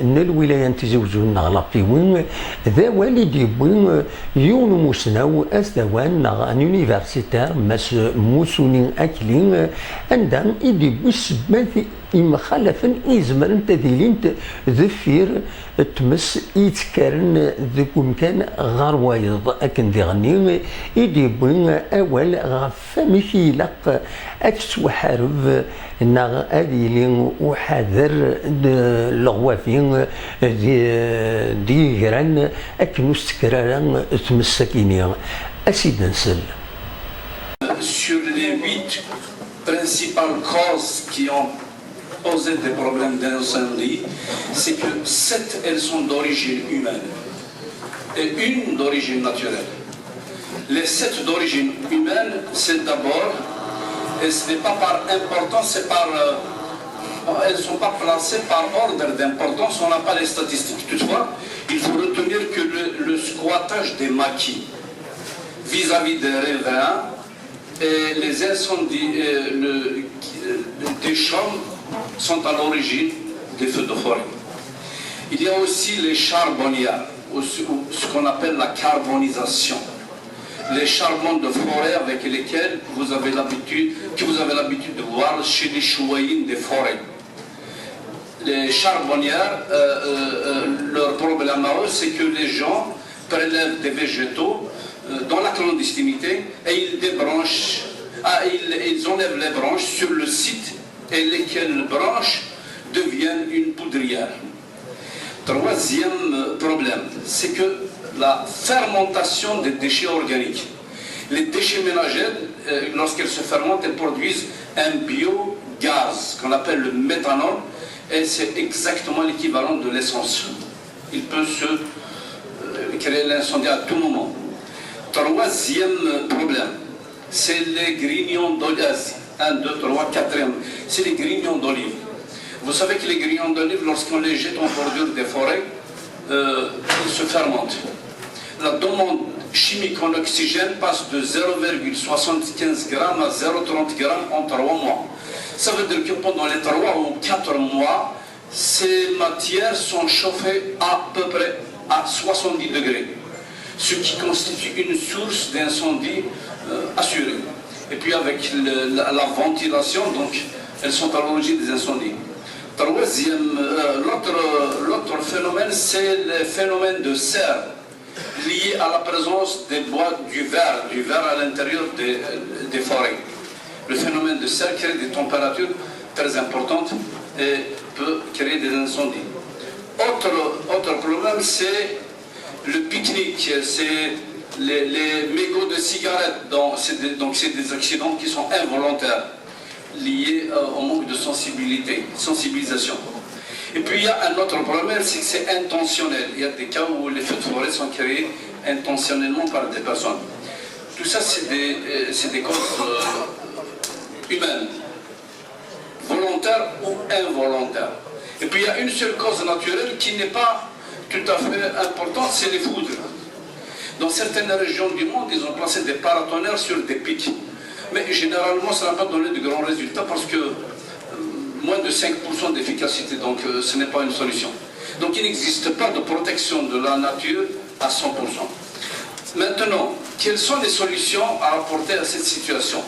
ان الولايه تزوجون غلابيون ذا والد يبوين يون موسناو اسدوان ان يونيفرسيتير ماس موسونين اكلين عندها ايدي بسبات مخالفا يزمر تذيلين ذفير تمس يتكرن ذك مكان غار وايض اكن ديغني ايدي بوين اول غف مكيلق اكس وحارب ناغ اديلين وحذر لغوافين دي غران اكنو استكرارا تمسكيني اسيد نسل. Sur les 8 principales causes qui ont posé des problèmes d'incendie, c'est que 7 elles sont d'origine humaine et une d'origine naturelle. Les 7 d'origine humaine, c'est d'abord, et ce n'est pas par importance, c'est par... elles ne sont pas placées par ordre d'importance, on n'a pas les statistiques. Toutefois, il faut retenir que le squattage des maquis vis-à-vis des riverains et les incendies des chambres sont à l'origine des feux de forêt. Il y a aussi les charbonnières, ou ce qu'on appelle la carbonisation. Les charbons de forêt avec lesquels que vous avez l'habitude de voir chez les chouaïnes des forêts. Les charbonnières, leur problème à eux, c'est que les gens prélèvent des végétaux dans la clandestinité et ils débranchent, ils enlèvent les branches sur le site et lesquelles branches deviennent une poudrière. Troisième problème, c'est que la fermentation des déchets organiques. Les déchets ménagers, lorsqu'ils se fermentent, ils produisent un biogaz qu'on appelle le méthanol et c'est exactement l'équivalent de l'essence. Il peut se créer l'incendie à tout moment. Troisième problème, c'est les grignons d'olive. 1, 2, 3, 4e, c'est les grignons d'olive. Vous savez que les grignons d'olive, lorsqu'on les jette en bordure des forêts, ils se fermentent. La demande chimique en oxygène passe de 0,75 g à 0,30 g en 3 mois. Ça veut dire que pendant les 3 ou 4 mois, ces matières sont chauffées à peu près à 70 degrés, ce qui constitue une source d'incendie assurée. Et puis avec la ventilation, donc, elles sont à l'origine des incendies. Troisième, l'autre phénomène, c'est le phénomène de serre, lié à la présence des bois du verre à l'intérieur des forêts. Le phénomène de serre crée des températures très importantes et peut créer des incendies. Autre problème, c'est le pique-nique, c'est les mégots de cigarettes. Donc c'est des accidents qui sont involontaires, liés au manque de sensibilisation. Et puis il y a un autre problème, c'est que c'est intentionnel. Il y a des cas où les feux de forêt sont créés intentionnellement par des personnes. Tout ça, c'est des causes humaines, volontaires ou involontaires. Et puis il y a une seule cause naturelle qui n'est pas tout à fait importante, c'est les foudres. Dans certaines régions du monde, ils ont placé des paratonnerres sur des pics. Mais généralement, ça n'a pas donné de grands résultats parce que moins de 5% d'efficacité, donc ce n'est pas une solution. Donc il n'existe pas de protection de la nature à 100%. Maintenant, quelles sont les solutions à apporter à cette situation?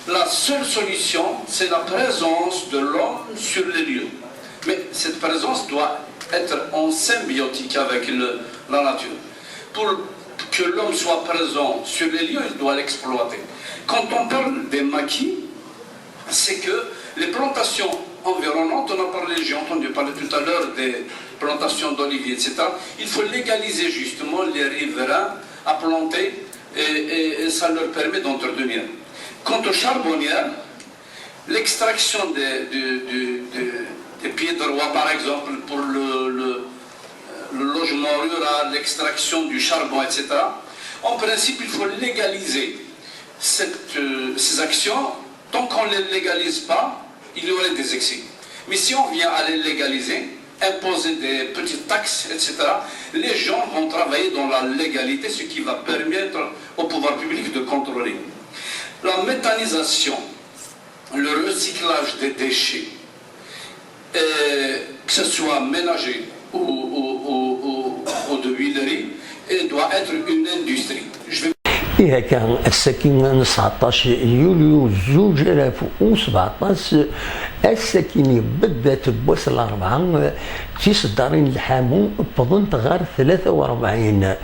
La seule solution, c'est la présence de l'homme sur les lieux. Mais cette présence doit être en symbiotique avec la nature. Pour que l'homme soit présent sur les lieux, il doit l'exploiter. Quand on parle des maquis, c'est que les plantations environnantes, on a parlé, j'ai entendu parler tout à l'heure des plantations d'oliviers, etc. Il faut légaliser justement les riverains à planter et ça leur permet d'entretenir. Quant aux charbonnières, l'extraction des pieds de roi, par exemple, pour le logement rural, l'extraction du charbon, etc. En principe, il faut légaliser ces actions. Tant qu'on ne les légalise pas, il y aurait des excès. Mais si on vient à les légaliser, imposer des petites taxes, etc., les gens vont travailler dans la légalité, ce qui va permettre au pouvoir public de contrôler. La méthanisation, le recyclage des déchets, que ce soit ménager ou de huileries et doit être une industrie. إيه كان السكين 19 يوليو 2017 السكين بدات بوصل 4 تصدرين الحامو بضنت غير 43